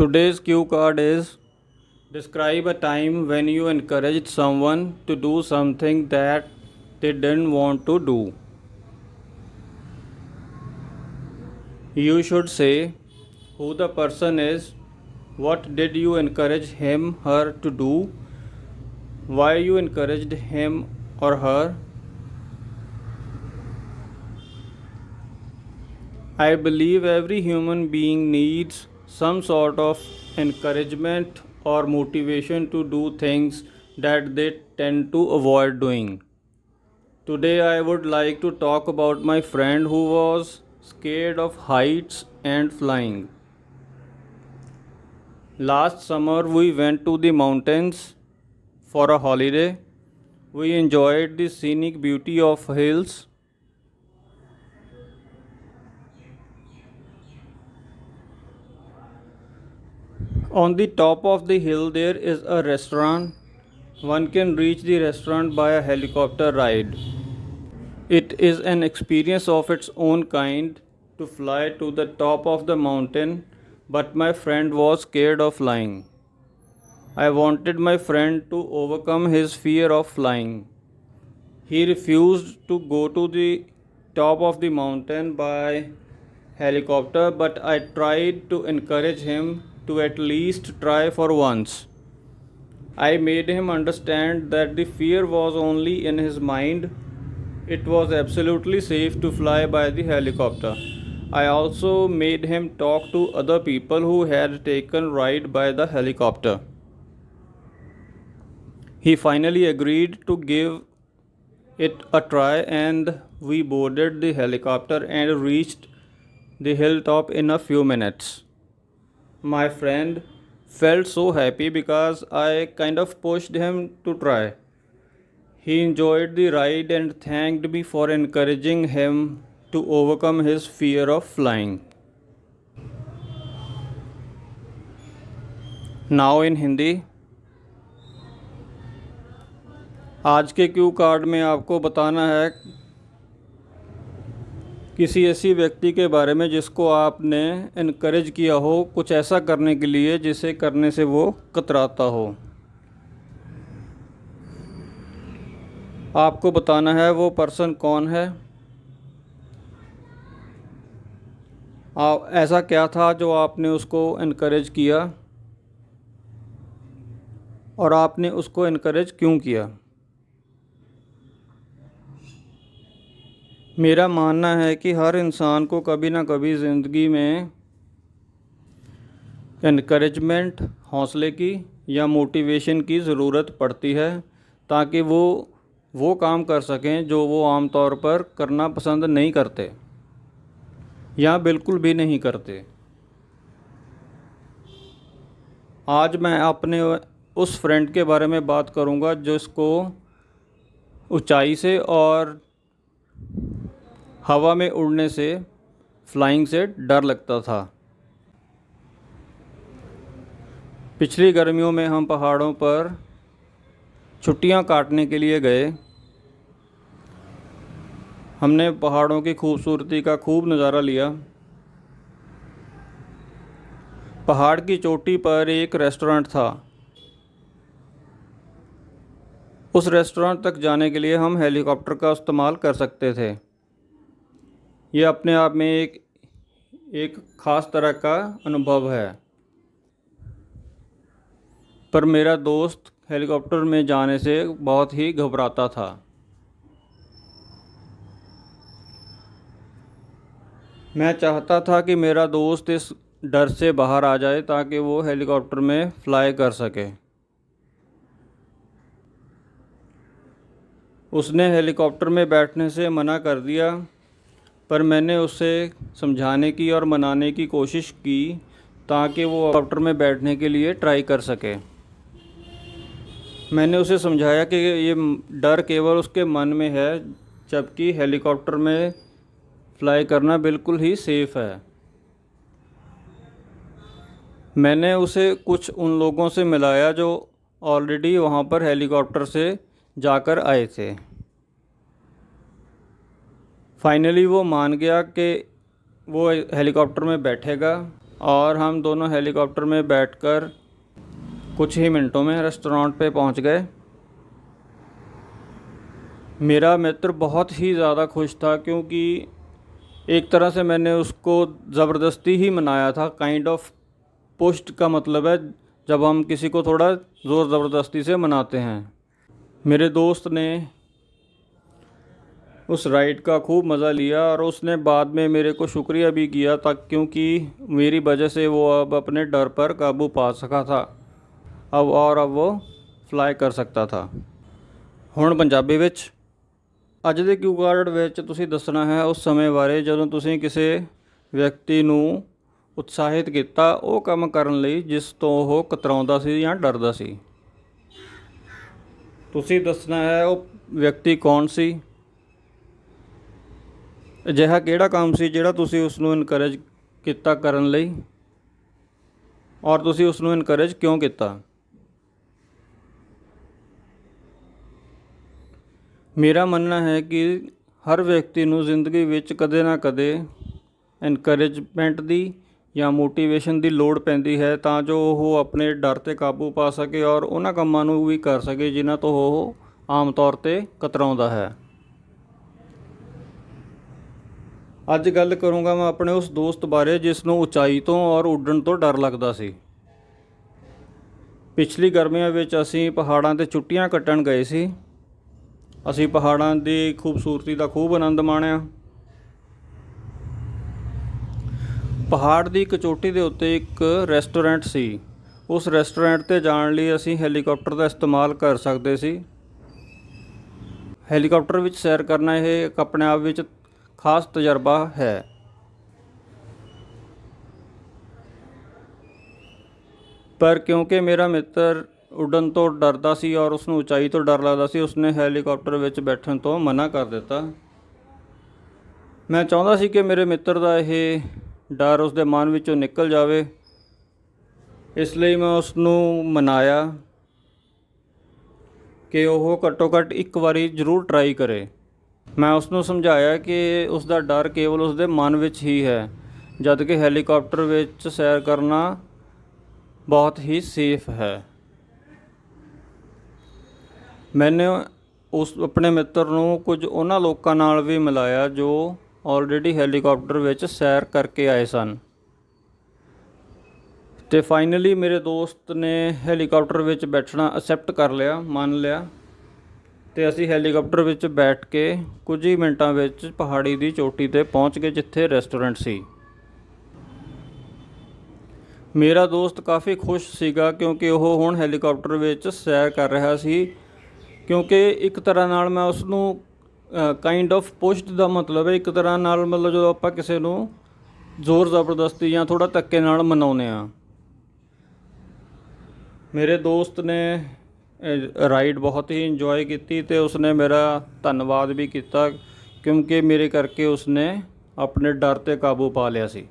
Today's cue card is: describe a time when you encouraged someone to do something that they didn't want to do. You should say who the person is, what did you encourage him, her to do, why you encouraged him or her. I believe every human being needs some sort of encouragement or motivation to do things that they tend to avoid doing. Today, I would like to talk about my friend who was scared of heights and flying. Last summer, we went to the mountains for a holiday. We enjoyed the scenic beauty of hills. On the top of the hill, there is a restaurant. One can reach the restaurant by a helicopter ride. It is an experience of its own kind to fly to the top of the mountain, but my friend was scared of flying. I wanted my friend to overcome his fear of flying. He refused to go to the top of the mountain by helicopter, but I tried to encourage him to at least try for once. I made him understand that the fear was only in his mind. It was absolutely safe to fly by the helicopter. I also made him talk to other people who had taken ride by the helicopter. He finally agreed to give it a try and we boarded the helicopter and reached the hilltop in a few minutes. My friend felt so happy because I kind of pushed him to try. He enjoyed the ride and thanked me for encouraging him to overcome his fear of flying. Now in Hindi. आज के Q card में आपको बताना है किसी ऐसी व्यक्ति के बारे में जिसको आपने इनकरेज किया हो कुछ ऐसा करने के लिए जिसे करने से वो कतराता हो। आपको बताना है वो पर्सन कौन है, ऐसा क्या था जो आपने उसको इनकरेज किया और आपने उसको इनकरेज क्यों किया। मेरा मानना है कि हर इंसान को कभी ना कभी ज़िंदगी में इनकरेजमेंट, हौसले की या मोटिवेशन की ज़रूरत पड़ती है ताकि वो काम कर सकें जो वो आमतौर पर करना पसंद नहीं करते या बिल्कुल भी नहीं करते। आज मैं अपने उस फ्रेंड के बारे में बात करूंगा जिसको ऊंचाई से और हवा में उड़ने से, फ्लाइंग से डर लगता था। पिछली गर्मियों में हम पहाड़ों पर छुट्टियां काटने के लिए गए। हमने पहाड़ों की खूबसूरती का खूब नज़ारा लिया। पहाड़ की चोटी पर एक रेस्टोरेंट था। उस रेस्टोरेंट तक जाने के लिए हम हेलीकॉप्टर का इस्तेमाल कर सकते थे। यह अपने आप में एक ख़ास तरह का अनुभव है। पर मेरा दोस्त हेलीकॉप्टर में जाने से बहुत ही घबराता था। मैं चाहता था कि मेरा दोस्त इस डर से बाहर आ जाए ताकि वो हेलीकॉप्टर में फ़्लाई कर सके। उसने हेलीकॉप्टर में बैठने से मना कर दिया, पर मैंने उसे समझाने की और मनाने की कोशिश की ताकि वो हेलीकॉप्टर में बैठने के लिए ट्राई कर सके। मैंने उसे समझाया कि ये डर केवल उसके मन में है, जबकि हेलीकॉप्टर में फ़्लाई करना बिल्कुल ही सेफ़ है। मैंने उसे कुछ उन लोगों से मिलाया जो ऑलरेडी वहाँ पर हेलीकॉप्टर से जाकर आए थे। फाइनली वो मान गया कि वो हेलीकॉप्टर में बैठेगा और हम दोनों हेलीकॉप्टर में बैठकर कुछ ही मिनटों में रेस्टोरेंट पे पहुंच गए। मेरा मित्र बहुत ही ज़्यादा खुश था, क्योंकि एक तरह से मैंने उसको ज़बरदस्ती ही मनाया था। काइंड ऑफ पुश्ड का मतलब है जब हम किसी को थोड़ा ज़ोर ज़बरदस्ती से मनाते हैं। मेरे दोस्त ने उस राइड का खूब मज़ा लिया और उसने बाद में मेरे को शुक्रिया भी किया था, क्योंकि मेरी वजह से वो अब अपने डर पर काबू पा सका था अब वो फ्लाई कर सकता था। ਹੁਣ ਪੰਜਾਬੀ ਵਿੱਚ ਅੱਜ ਦੇ ਕਿਊ ਕਾਰਡ ਵਿੱਚ ਤੁਸੀਂ ਦੱਸਣਾ ਹੈ ਉਸ ਸਮੇਂ ਬਾਰੇ ਜਦੋਂ ਤੁਸੀਂ ਕਿਸੇ ਵਿਅਕਤੀ ਨੂੰ ਉਤਸ਼ਾਹਿਤ ਕੀਤਾ ਉਹ ਕੰਮ ਕਰਨ ਲਈ ਜਿਸ ਤੋਂ ਉਹ ਕਤਰਾਉਂਦਾ ਸੀ ਜਾਂ ਡਰਦਾ ਸੀ। ਤੁਸੀਂ ਦੱਸਣਾ ਹੈ ਉਹ ਵਿਅਕਤੀ ਕੌਣ ਸੀ, ਅਜਿਹਾ ਕਿਹੜਾ ਕੰਮ ਸੀ ਜਿਹੜਾ ਤੁਸੀਂ ਉਸ ਨੂੰ ਇਨਕਰੇਜ ਕੀਤਾ ਕਰਨ ਲਈ, ਔਰ ਤੁਸੀਂ ਉਸ ਨੂੰ ਇਨਕਰੇਜ ਕਿਉਂ ਕੀਤਾ। ਮੇਰਾ ਮੰਨਣਾ ਹੈ ਕਿ ਹਰ ਵਿਅਕਤੀ ਨੂੰ ਜ਼ਿੰਦਗੀ ਵਿੱਚ ਕਦੇ ਨਾ ਕਦੇ ਇਨਕਰੇਜਮੈਂਟ ਦੀ ਜਾਂ ਮੋਟੀਵੇਸ਼ਨ ਦੀ ਲੋੜ ਪੈਂਦੀ ਹੈ, ਤਾਂ ਜੋ ਉਹ ਆਪਣੇ ਡਰ 'ਤੇ ਕਾਬੂ ਪਾ ਸਕੇ ਔਰ ਉਹਨਾਂ ਕੰਮਾਂ ਨੂੰ ਵੀ ਕਰ ਸਕੇ ਜਿਨ੍ਹਾਂ ਤੋਂ ਉਹ ਆਮ ਤੌਰ 'ਤੇ ਕਤਰਾਉਂਦਾ ਹੈ। ਅੱਜ ਗੱਲ ਕਰੂੰਗਾ ਮੈਂ ਆਪਣੇ ਉਸ ਦੋਸਤ ਬਾਰੇ ਜਿਸ ਨੂੰ ਉਚਾਈ ਤੋਂ ਔਰ ਉੱਡਣ ਤੋਂ ਡਰ ਲੱਗਦਾ ਸੀ। ਪਿਛਲੀ ਗਰਮੀਆਂ ਵਿੱਚ ਅਸੀਂ ਪਹਾੜਾਂ 'ਤੇ ਛੁੱਟੀਆਂ ਕੱਟਣ ਗਏ ਸੀ। ਅਸੀਂ ਪਹਾੜਾਂ ਦੀ ਖੂਬਸੂਰਤੀ ਦਾ ਖੂਬ ਆਨੰਦ ਮਾਣਿਆ। ਪਹਾੜ ਦੀ ਇੱਕ ਚੋਟੀ ਦੇ ਉੱਤੇ ਇੱਕ ਰੈਸਟੋਰੈਂਟ ਸੀ। ਉਸ ਰੈਸਟੋਰੈਂਟ 'ਤੇ ਜਾਣ ਲਈ ਅਸੀਂ ਹੈਲੀਕਾਪਟਰ ਦਾ ਇਸਤੇਮਾਲ ਕਰ ਸਕਦੇ ਸੀ। ਹੈਲੀਕਾਪਟਰ ਵਿੱਚ ਸੈਰ ਕਰਨਾ ਇਹ ਇੱਕ ਆਪਣੇ ਆਪ ਵਿੱਚ ਖਾਸ ਤਜਰਬਾ ਹੈ। ਪਰ ਕਿਉਂਕਿ ਮੇਰਾ ਮਿੱਤਰ ਉੱਡਣ ਤੋਂ ਡਰਦਾ ਸੀ ਔਰ ਉਸ ਨੂੰ ਉਚਾਈ ਤੋਂ ਡਰ ਲੱਗਦਾ ਸੀ, ਉਸਨੇ ਹੈਲੀਕਾਪਟਰ ਵਿੱਚ ਬੈਠਣ ਤੋਂ ਮਨਾ ਕਰ ਦਿੱਤਾ। ਮੈਂ ਚਾਹੁੰਦਾ ਸੀ ਕਿ ਮੇਰੇ ਮਿੱਤਰ ਦਾ ਇਹ ਡਰ ਉਸਦੇ ਮਨ ਵਿੱਚੋਂ ਨਿਕਲ ਜਾਵੇ, ਇਸ ਲਈ ਮੈਂ ਉਸ ਨੂੰ ਮਨਾਇਆ ਕਿ ਉਹ ਘੱਟੋ ਘੱਟ ਇੱਕ ਵਾਰੀ ਜ਼ਰੂਰ ਟਰਾਈ ਕਰੇ। ਮੈਂ ਉਸ ਨੂੰ ਸਮਝਾਇਆ ਕਿ ਉਸ ਦਾ ਡਰ ਕੇਵਲ ਉਸ ਦੇ ਮਨ ਵਿੱਚ ਹੀ ਹੈ, ਜਦ ਕਿ ਹੈਲੀਕਾਪਟਰ ਵਿੱਚ ਸੈਰ ਕਰਨਾ ਬਹੁਤ ਹੀ ਸੇਫ ਹੈ। ਮੈंने ਉਸ ਆਪਣੇ ਮਿੱਤਰ ਨੂੰ ਕੁਝ ਉਹਨਾਂ ਲੋਕਾਂ ਨਾਲ ਵੀ ਮਿਲਾਇਆ ਜੋ ਆਲਰੇਡੀ ਹੈਲੀਕਾਪਟਰ ਵਿੱਚ ਸੈਰ ਕਰਕੇ ਆਏ ਸਨ, ਅਤੇ ਫਾਈਨਲੀ ਮੇਰੇ ਦੋਸਤ ਨੇ ਹੈਲੀਕਾਪਟਰ ਵਿੱਚ ਬੈਠਣਾ ਐਕਸੈਪਟ ਕਰ ਲਿਆ, ਮੰਨ ਲਿਆ, ਅਤੇ ਅਸੀਂ ਹੈਲੀਕਾਪਟਰ ਵਿੱਚ ਬੈਠ ਕੇ ਕੁਝ ਹੀ ਮਿੰਟਾਂ ਵਿੱਚ ਪਹਾੜੀ ਦੀ ਚੋਟੀ 'ਤੇ ਪਹੁੰਚ ਗਏ ਜਿੱਥੇ ਰੈਸਟੋਰੈਂਟ ਸੀ। ਮੇਰਾ ਦੋਸਤ ਕਾਫੀ ਖੁਸ਼ ਸੀਗਾ ਕਿਉਂਕਿ ਉਹ ਹੁਣ ਹੈਲੀਕਾਪਟਰ ਵਿੱਚ ਸੈਰ ਕਰ ਰਿਹਾ ਸੀ, ਕਿਉਂਕਿ ਇੱਕ ਤਰ੍ਹਾਂ ਨਾਲ ਮੈਂ ਉਸ ਨੂੰ ਕਾਈਂਡ ਆਫ ਪੁਸ਼ਡ ਦਾ ਮਤਲਬ ਹੈ ਇੱਕ ਤਰ੍ਹਾਂ ਨਾਲ, ਮਤਲਬ ਜਦੋਂ ਆਪਾਂ ਕਿਸੇ ਨੂੰ ਜ਼ੋਰ ਜ਼ਬਰਦਸਤੀ ਜਾਂ ਥੋੜ੍ਹਾ ਧੱਕੇ ਨਾਲ ਮਨਾਉਂਦੇ ਹਾਂ। ਮੇਰੇ ਦੋਸਤ ਨੇ ਰਾਈਡ ਬਹੁਤ ਹੀ ਇੰਜੋਏ ਕੀਤੀ ਅਤੇ ਉਸਨੇ ਮੇਰਾ ਧੰਨਵਾਦ ਵੀ ਕੀਤਾ, ਕਿਉਂਕਿ ਮੇਰੇ ਕਰਕੇ ਉਸਨੇ ਆਪਣੇ ਡਰ 'ਤੇ ਕਾਬੂ ਪਾ ਲਿਆ ਸੀ।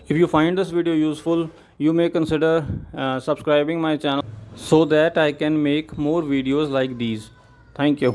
If you find this video useful, you may consider subscribing my channel so that I can make more videos like these. Thank you.